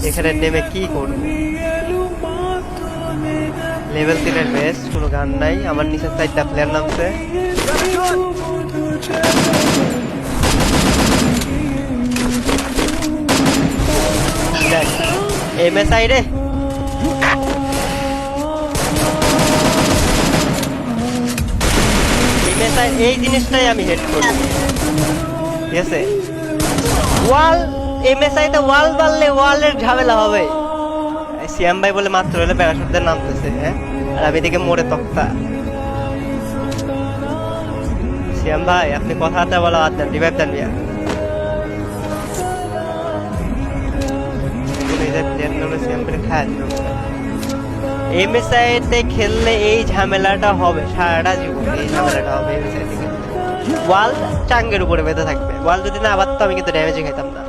এখানে নেমে কি করব? লেভেল 3 এর বেস্ট, কোনো গান নাই। আমার নিচের সাইডটা প্লেয়ার নামছে। এমএসআই রে, এমএসআই এই জিনিসটাই আমি হেড করি, ঠিক আছে? ওয়াল, এমএসআই তে ওয়াল বাড়লে ওয়ালের ঝামেলা হবে। সিয়াম ভাই বলে মাত্র হলে প্যারাশুটদের নামতেছে, হ্যাঁ, আর আমি দিকে মোড়ে তক্তা। সিয়াম ভাই আপনি কথাবার্তা বলা বাদ দেন, রিভাইভ দেন মিয়া। এমএসআই তে খেললে এই ঝামেলাটা হবে, সারাটা জীবন এই ঝামেলাটা হবে। এমএসআই তে খেললে ওয়াল চাঙ্গের উপরে বেঁধে থাকবে, ওয়াল যদি না বাঁধতো আমি কিন্তু ড্যামেজে খেতাম না।